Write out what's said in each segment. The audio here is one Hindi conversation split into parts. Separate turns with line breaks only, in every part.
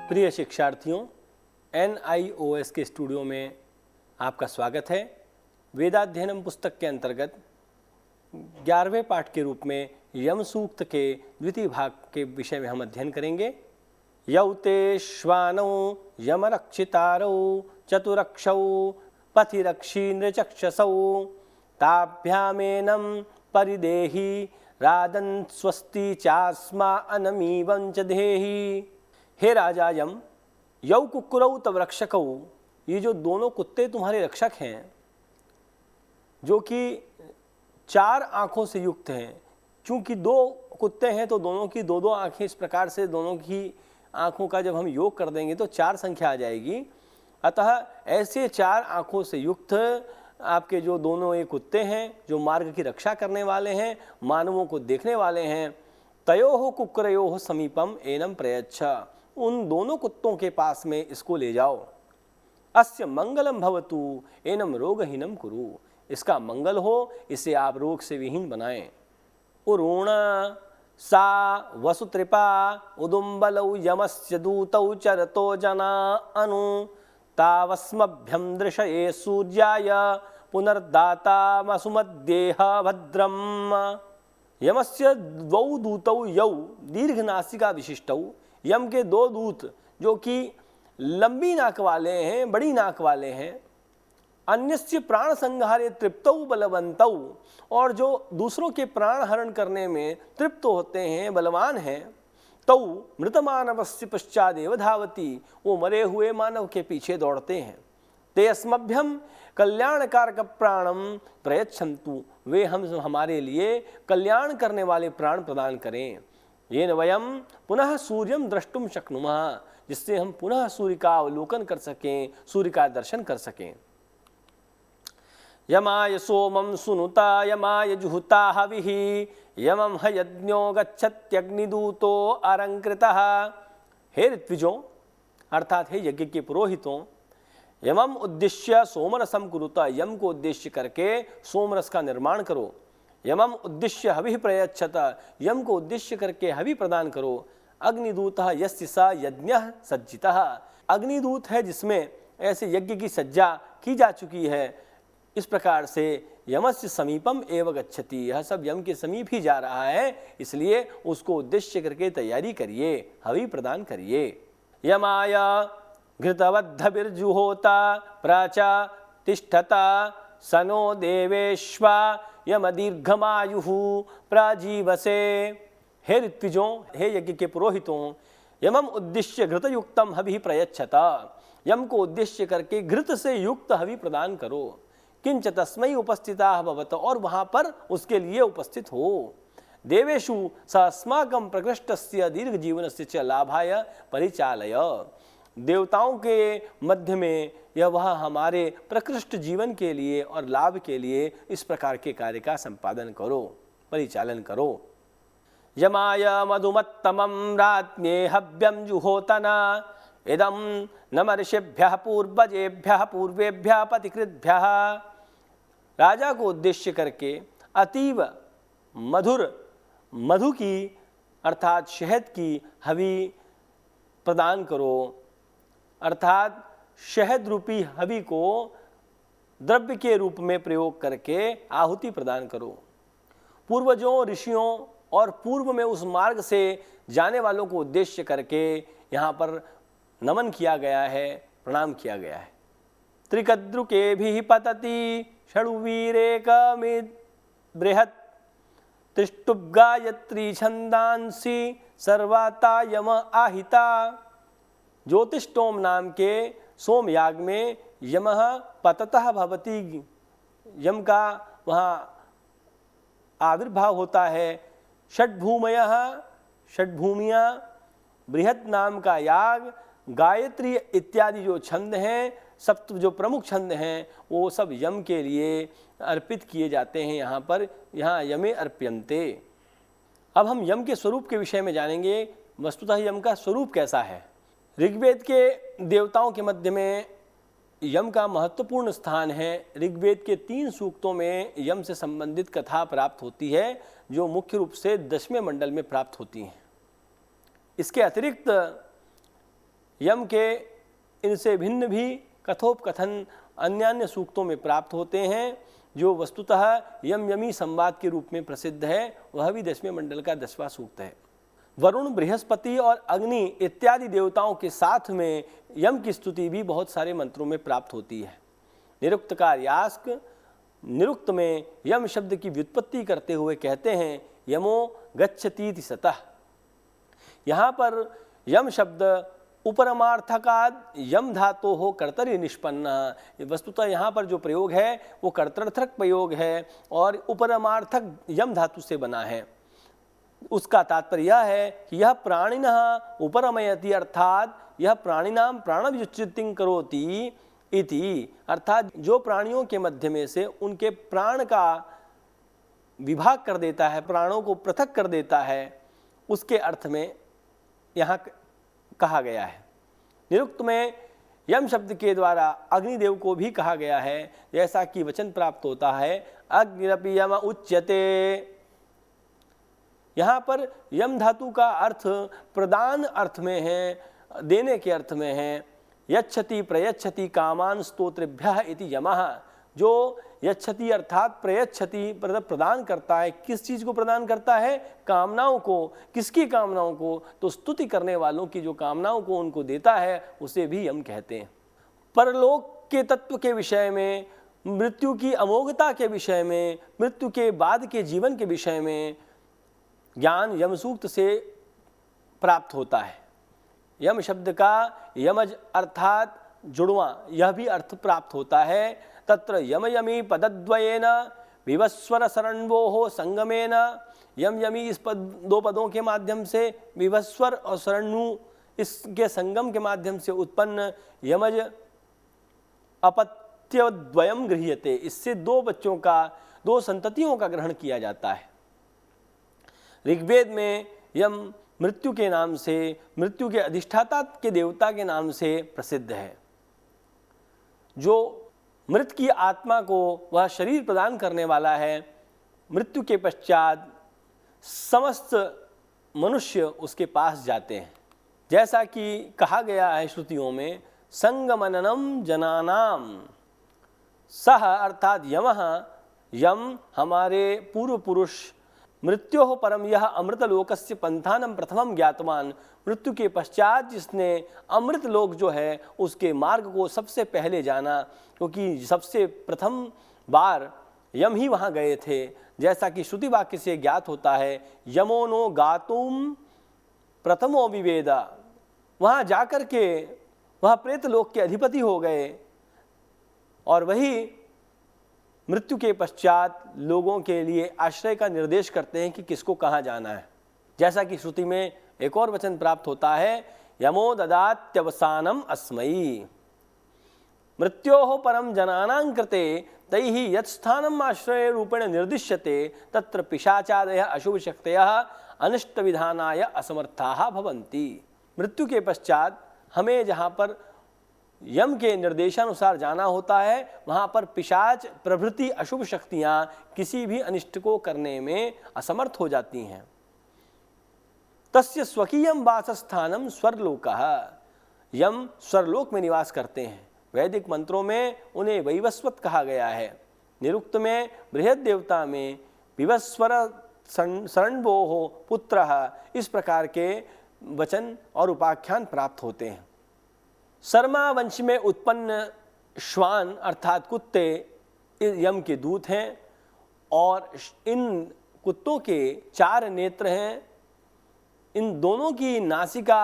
प्रिय शिक्षार्थियों, NIOS के स्टूडियो में आपका स्वागत है। वेदाध्ययनम पुस्तक के अंतर्गत 11वें पाठ के रूप में यम सूक्त के द्वितीय भाग के विषय में हम अध्ययन करेंगे। यौते श्वानौ यमरक्षितारौ चतुरक्षौ पथिरक्षी नृचक्षसौ ताभ्यामेनं परिदेहि रादन् स्वस्ति चास्मा अनमीवं च देहि। हे राजा यम, यौ कुक्कुरौ तव रक्षकौ, ये जो दोनों कुत्ते तुम्हारे रक्षक हैं, जो कि 4 आँखों से युक्त हैं। चूंकि 2 कुत्ते हैं तो दोनों की 2-2 आँखें, इस प्रकार से दोनों की आँखों का जब हम योग कर देंगे तो 4 संख्या आ जाएगी। अतः ऐसे 4 आँखों से युक्त आपके जो दोनों ये कुत्ते हैं, जो मार्ग की रक्षा करने वाले हैं, मानवों को देखने वाले हैं, तयोः कुक्कुरयोः समीपम एनम प्रयच्छ, उन दोनों कुत्तों के पास में इसको ले जाओ। अस्य मंगलम भवतु एनम रोगहीनम कुरु, इसका मंगल हो, इसे आप रोग से विहीन बनाएं। उरुण सा वसुत्रिपा उदुम्बलौ यमस्य दूतौ चरतो जना अनु तावस्मभ्यं दृशये सूर्याय पुनर्दातामसुमद्देह भद्रम। यमस्य द्वौ दूतौ यौ दीर्घ नासिका विशिष्टौ, यम के 2 दूत जो कि लंबी नाक वाले हैं, बड़ी नाक वाले हैं। अन्यस्य प्राण संहारे तृप्तौ बलवंतौ, और जो दूसरों के प्राण हरण करने में तृप्त होते हैं, बलवान हैं। तौ मृतमानवस्य पश्चादेव धावती, वो मरे हुए मानव के पीछे दौड़ते हैं। ते अस्मभ्यम कल्याणकारक प्राणम प्रयच्छन्तु, वे हमारे लिए कल्याण करने वाले प्राण प्रदान करें। येन वयम पुनः सूर्यम द्रष्टुम शक्नुमः, जिससे हम पुनः सूर्य का अवलोकन कर सकें, सूर्य का दर्शन कर सकें। यमाय सोमं सुनुता यमाय जुहुता हविः यमं ह यज्ञो गच्छत्यग्निदूतो अलंकृतः। हे ऋत्विजों, अर्थात हे यज्ञ के पुरोहितों, यमं उद्देश्य सोमरसम कुरुता, यम को उद्देश्य करके सोमरस का निर्माण करो। यमम उद्देश्य हविः प्रयच्छत, यम को उद्देश्य करके हवि प्रदान करो। अग्निदूतः यस्य स यज्ञः सज्जितः, अग्निदूत है जिसमें ऐसे यज्ञ की सज्जा की जा चुकी है। इस प्रकार से यमस्य समीपम एव गच्छति, यह सब यम के समीप ही जा रहा है, इसलिए उसको उद्देश्य करके तैयारी करिए, हवि प्रदान करिए। यमाय घृतवद्धभिर्जुहोता प्राचा तिष्ठता सनो देवेश्वा यम दीर्घमायुः प्राजीवसे। हे ऋत्विजों, हे यज्ञ के पुरोहितों, यमम उद्देश्य घृतयुक्तम हवि प्रयच्छत, यम को उद्देश्य करके घृत से युक्त हवि प्रदान करो। किंच तस्मै उपस्थिताः भवत, और वहां पर उसके लिए उपस्थित हो। देवेषु स अस्माकं प्रकृष्टस्य दीर्घ जीवनस्य च लाभाय परिचालय, देवताओं के मध्य में यह वह हमारे प्रकृष्ट जीवन के लिए और लाभ के लिए इस प्रकार के कार्य का संपादन करो, परिचालन करो। यमाय मधुमत्तमं राज्ञे हव्यं जुहोतना इदं नमर्षिभ्यः पूर्वजेभ्यः पूर्वेभ्यः पतिकृद्भ्यः। राजा को उद्देश्य करके अतीव मधुर मधु की अर्थात शहद की हवि प्रदान करो, अर्थात शहद रूपी हवि को द्रव्य के रूप में प्रयोग करके आहुति प्रदान करो। पूर्वजों, ऋषियों और पूर्व में उस मार्ग से जाने वालों को उद्देश्य करके यहाँ पर नमन किया गया है, प्रणाम किया गया है। त्रिकद्रुकेभिः पतति षडुवीरेकमिद बृहत् त्रिष्टुप गायत्री छंदांसि सर्वाता यम आहिता। ज्योतिष्टोम नाम के सोमयाग में यमः पततः भवति, यम का वहाँ आविर्भाव होता है। षड्भूमयः, षड्भूमियाँ, बृहत् नाम का याग, गायत्री इत्यादि जो छंद हैं, सप्त जो प्रमुख छंद हैं, वो सब यम के लिए अर्पित किए जाते हैं। यहाँ पर यहाँ यमे अर्प्यन्ते। अब हम यम के स्वरूप के विषय में जानेंगे। वस्तुतः यम का स्वरूप कैसा है। ऋग्वेद के देवताओं के मध्य में यम का महत्वपूर्ण स्थान है। ऋग्वेद के 3 सूक्तों में यम से संबंधित कथा प्राप्त होती है, जो मुख्य रूप से 10वें मंडल में प्राप्त होती हैं। इसके अतिरिक्त यम के इनसे भिन्न भी कथोपकथन अन्य सूक्तों में प्राप्त होते हैं, जो वस्तुतः यम यमी संवाद के रूप में प्रसिद्ध है। वह भी 10वें मंडल का 10वां सूक्त है। वरुण, बृहस्पति और अग्नि इत्यादि देवताओं के साथ में यम की स्तुति भी बहुत सारे मंत्रों में प्राप्त होती है। निरुक्तकार यास्क निरुक्त में यम शब्द की व्युत्पत्ति करते हुए कहते हैं यमो गच्छतीति सतः। यहाँ पर यम शब्द उपरमार्थकाद यम धातो हो कर्तरि निष्पन्न। वस्तुतः यहाँ पर जो प्रयोग है वो कर्तर्थक प्रयोग है और उपरमार्थक यम धातु से बना है। उसका तात्पर्य यह है कि यह प्राणिनः उपरमयति, अर्थात यह प्राणिनाम प्राणविच्युतिं करोति इति, अर्थात जो प्राणियों के मध्य में से उनके प्राण का विभाग कर देता है, प्राणों को पृथक कर देता है, उसके अर्थ में यहाँ कहा गया है। निरुक्त में यम शब्द के द्वारा अग्निदेव को भी कहा गया है, जैसा कि वचन प्राप्त होता है अग्निरपि यम उच्यते। यहाँ पर यम धातु का अर्थ प्रदान अर्थ में है, देने के अर्थ में है। यच्छति प्रयच्छति कामान स्तोत्रेभ्यः इति यमः, जो यच्छति अर्थात प्रयच्छति प्रदान करता है। किस चीज़ को प्रदान करता है? कामनाओं को। किसकी कामनाओं को? तो स्तुति करने वालों की जो कामनाओं को उनको देता है उसे भी यम कहते हैं। परलोक के तत्व के विषय में, मृत्यु की अमोघता के विषय में, मृत्यु के बाद के जीवन के विषय में ज्ञान यमसूक्त से प्राप्त होता है। यम शब्द का यमज अर्थात जुड़वा, यह भी अर्थ प्राप्त होता है। तत्र यम यमी पदद्वयेन विवस्वर शरणवोः संगमेन, यम यमी इस दो पदों के माध्यम से, विवस्वर और शरणु इसके संगम के माध्यम से उत्पन्न यमज अपत्यद्वयम गृह्यते। इससे दो बच्चों का, दो संततियों का ग्रहण किया जाता है। ऋग्वेद में यम मृत्यु के नाम से, मृत्यु के अधिष्ठाता के देवता के नाम से प्रसिद्ध है। जो मृत की आत्मा को वह शरीर प्रदान करने वाला है, मृत्यु के पश्चात समस्त मनुष्य उसके पास जाते हैं। जैसा कि कहा गया है श्रुतियों में, संगमननम जनानाम सह, अर्थात यमः, यम हमारे पूर्व पुरुष, मृत्योः परम यह अमृतलोकस्य पंथानम प्रथमम ज्ञातवान, मृत्यु के पश्चात जिसने अमृत लोक जो है उसके मार्ग को सबसे पहले जाना, क्योंकि सबसे प्रथम बार यम ही वहाँ गए थे। जैसा कि श्रुति वाक्य से ज्ञात होता है, यमो नो गातुम प्रथमो विवेदा, वहाँ जाकर के वह प्रेत लोक के अधिपति हो गए और वही मृत्यु के पश्चात लोगों के लिए आश्रय का निर्देश करते हैं कि किसको कहाँ जाना है। जैसा कि श्रुति में एक और वचन प्राप्त होता है, यमो ददात्यवसानम अस्मयी, मृत्योः परम जनानां कृते तैः यत् स्थानम आश्रय रूपेण निर्दिश्यते तत्र पिशाचादयः अशुभ शक्तयः अनिष्ट विधानाय असमर्थाः भवन्ति। मृत्यु के पश्चात हमें जहाँ पर यम के निर्देशानुसार जाना होता है, वहाँ पर पिशाच प्रभृति अशुभ शक्तियाँ किसी भी अनिष्ट को करने में असमर्थ हो जाती हैं। तस्य स्वकीयम वासस्थानम स्वर्लोकः, यम स्वर्लोक में निवास करते हैं। वैदिक मंत्रों में उन्हें वैवस्वत कहा गया है। निरुक्त में बृहद देवता में विवस्वर शरणवोः पुत्रः, इस प्रकार के वचन और उपाख्यान प्राप्त होते हैं। शर्मा वंश में उत्पन्न श्वान अर्थात कुत्ते यम के दूत हैं और इन कुत्तों के 4 नेत्र हैं। इन दोनों की नासिका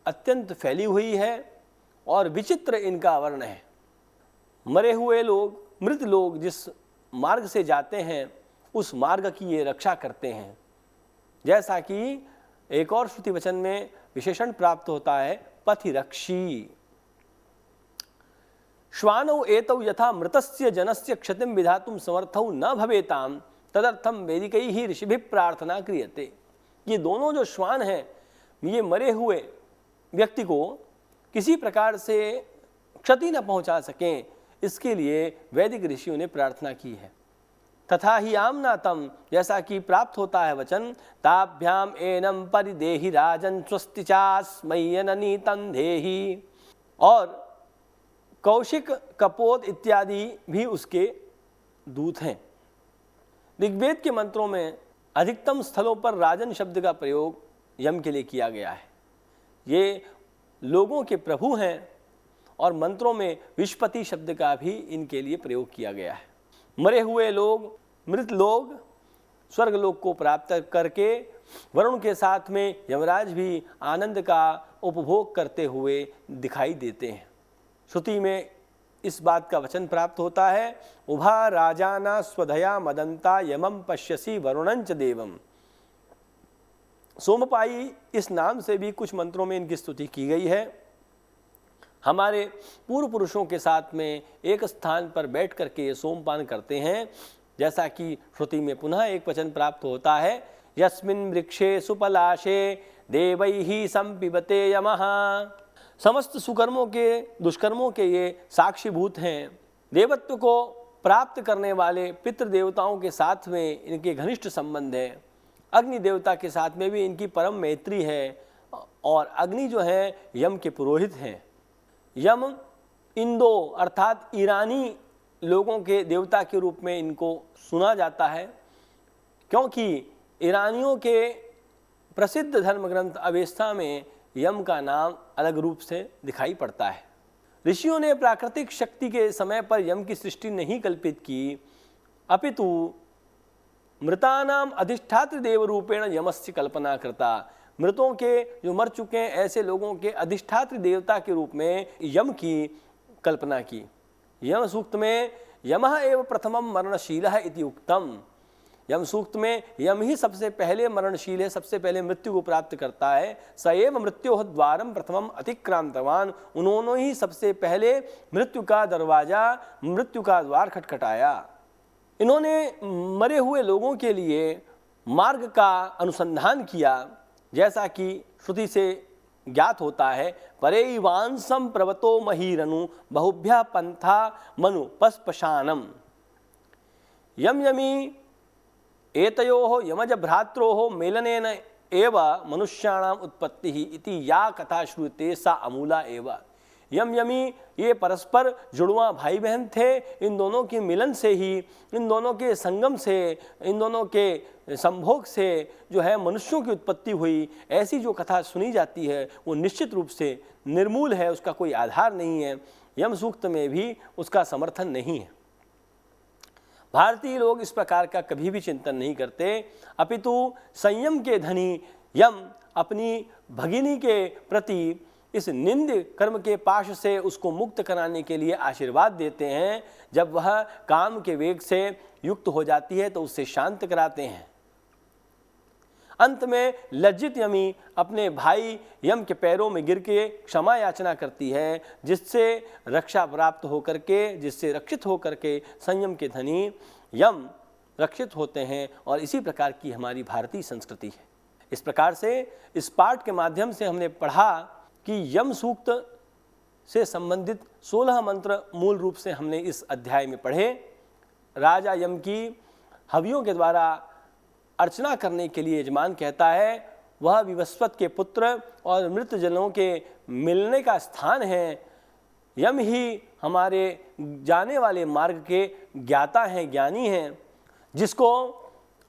अत्यंत फैली हुई है और विचित्र इनका वर्ण है। मरे हुए लोग, मृत लोग जिस मार्ग से जाते हैं उस मार्ग की ये रक्षा करते हैं। जैसा कि एक और श्रुति वचन में विशेषण प्राप्त होता है, पथिरक्षी। श्वानौ एतौ यथा मृतस्य जनस्य क्षतिं विधातुं समर्थौ न भवेताम तदर्थम वैदिकैः ऋषिभिः प्रार्थना क्रियते। ये दोनों जो श्वान हैं, ये मरे हुए व्यक्ति को किसी प्रकार से क्षति न पहुंचा सकें, इसके लिए वैदिक ऋषियों ने प्रार्थना की है। तथा ही आमनातम, जैसा कि प्राप्त होता है वचन, ताभ्याम एनम परिदेहि राजन स्वस्ति चास्मय्यननी तंधेहि, और कौशिक, कपोत इत्यादि भी उसके दूत हैं। ऋग्वेद के मंत्रों में अधिकतम स्थलों पर राजन शब्द का प्रयोग यम के लिए किया गया है। ये लोगों के प्रभु हैं, और मंत्रों में विश्वपति शब्द का भी इनके लिए प्रयोग किया गया है। मरे हुए लोग, मृत लोग स्वर्ग लोक को प्राप्त करके वरुण के साथ में यमराज भी आनंद का उपभोग करते हुए दिखाई देते हैं। श्रुति में इस बात का वचन प्राप्त होता है, उभा राजाना स्वधया मदंता यमम पश्यसी वरुणंच देवम। सोमपाई इस नाम से भी कुछ मंत्रों में इनकी स्तुति की गई है। हमारे पूर्व पुरुषों के साथ में एक स्थान पर बैठ करके ये सोमपान करते हैं, जैसा कि श्रुति में पुनः एक वचन प्राप्त होता है, यस्मिन् वृक्षे सुपलाशे देवैहि संपिबते यमः। समस्त सुकर्मों के, दुष्कर्मों के ये साक्षीभूत हैं। देवत्व को प्राप्त करने वाले पितृ देवताओं के साथ में इनके घनिष्ठ संबंध है। अग्नि देवता के साथ में भी इनकी परम मैत्री है, और अग्नि जो है यम के पुरोहित हैं। यम इंदो अर्थात ईरानी लोगों के देवता के रूप में इनको सुना जाता है, क्योंकि ईरानियों के प्रसिद्ध धर्म ग्रंथ अवेस्ता में यम का नाम अलग रूप से दिखाई पड़ता है। ऋषियों ने प्राकृतिक शक्ति के समय पर यम की सृष्टि नहीं कल्पित की, अपितु मृतानाम अधिष्ठात्र देव रूपेण यमस्य कल्पना करता। मृतों के, जो मर चुके हैं ऐसे लोगों के अधिष्ठात्र देवता के रूप में यम की कल्पना की। यम सूक्त में यमः एव प्रथमम मरणशीलः इति उक्तम। यम सूक्त में यम ही सबसे पहले मरणशील है, सबसे पहले मृत्यु को प्राप्त करता है। स एव मृत्योः द्वारम प्रथमम अतिक्रांतवान। उन्होंने ही सबसे पहले मृत्यु का दरवाजा, मृत्यु का द्वार खटखटाया। इन्होंने मरे हुए लोगों के लिए मार्ग का अनुसंधान किया, जैसा कि श्रुति से ज्ञात होता है, परेवांसम प्रवतो महीरनु बहुभ्या पंथा मनु पस्पशानम। यम यमी एतयोः यमज भ्रात्रोः मेलनेन एव मनुष्याणाम उत्पत्तिः इति या कथा श्रूयते सा अमूला एव। यम यमी ये परस्पर जुड़वा भाई बहन थे। इन दोनों के मिलन से ही, इन दोनों के संगम से, इन दोनों के संभोग से जो है मनुष्यों की उत्पत्ति हुई। ऐसी जो कथा सुनी जाती है वो निश्चित रूप से निर्मूल है, उसका कोई आधार नहीं है। यम सूक्त में भी उसका समर्थन नहीं है। भारतीय लोग इस प्रकार का कभी भी चिंतन नहीं करते, अपितु संयम के धनी यम अपनी भगिनी के प्रति इस निंद कर्म के पाश से उसको मुक्त कराने के लिए आशीर्वाद देते हैं। जब वह काम के वेग से युक्त हो जाती है तो उससे शांत कराते हैं। अंत में लज्जित यमी अपने भाई यम के पैरों में गिर के क्षमा याचना करती है, जिससे रक्षा प्राप्त होकर के, जिससे रक्षित होकर के संयम के धनी यम रक्षित होते हैं। और इसी प्रकार की हमारी भारतीय संस्कृति है। इस प्रकार से इस पाठ के माध्यम से हमने पढ़ा कि यम सूक्त से संबंधित 16 मंत्र मूल रूप से हमने इस अध्याय में पढ़े। राजा यम की हवियों के द्वारा अर्चना करने के लिए यजमान कहता है वह विवस्वत के पुत्र और मृत जनों के मिलने का स्थान है। यम ही हमारे जाने वाले मार्ग के ज्ञाता हैं, ज्ञानी हैं, जिसको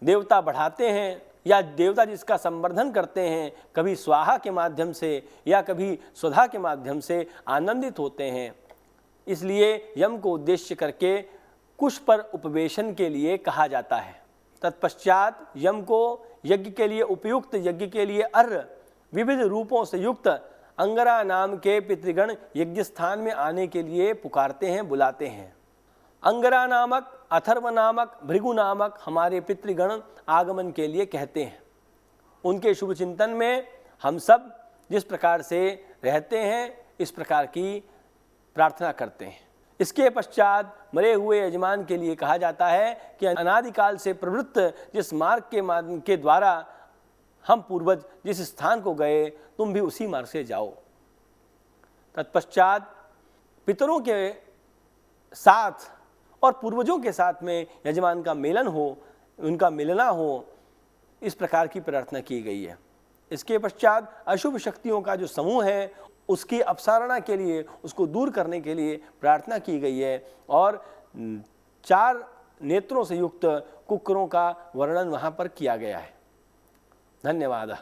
देवता बढ़ाते हैं या देवता जिसका संवर्धन करते हैं, कभी स्वाहा के माध्यम से या कभी स्वधा के माध्यम से आनंदित होते हैं। इसलिए यम को उद्देश्य करके कुश पर उपवेशन के लिए कहा जाता है। तत्पश्चात यम को यज्ञ के लिए उपयुक्त, यज्ञ के लिए अर्घ, विविध रूपों से युक्त अंगरा नाम के पितृगण यज्ञ स्थान में आने के लिए पुकारते हैं, बुलाते हैं। अंगरा नामक, अथर्व नामक, भृगु नामक हमारे पितृगण आगमन के लिए कहते हैं। उनके शुभ चिंतन में हम सब जिस प्रकार से रहते हैं इस प्रकार की प्रार्थना करते हैं। इसके पश्चात मरे हुए यजमान के लिए कहा जाता है कि अनादिकाल से प्रवृत्त जिस मार्ग के द्वारा हम पूर्वज जिस स्थान को गए तुम भी उसी मार्ग से जाओ। तत्पश्चात पितरों के साथ और पूर्वजों के साथ में यजमान का मिलन हो, उनका मिलना हो, इस प्रकार की प्रार्थना की गई है। इसके पश्चात अशुभ शक्तियों का जो समूह है उसकी अपसारणा के लिए, उसको दूर करने के लिए प्रार्थना की गई है और 4 नेत्रों से युक्त कुक्कुरों का वर्णन वहाँ पर किया गया है। धन्यवाद।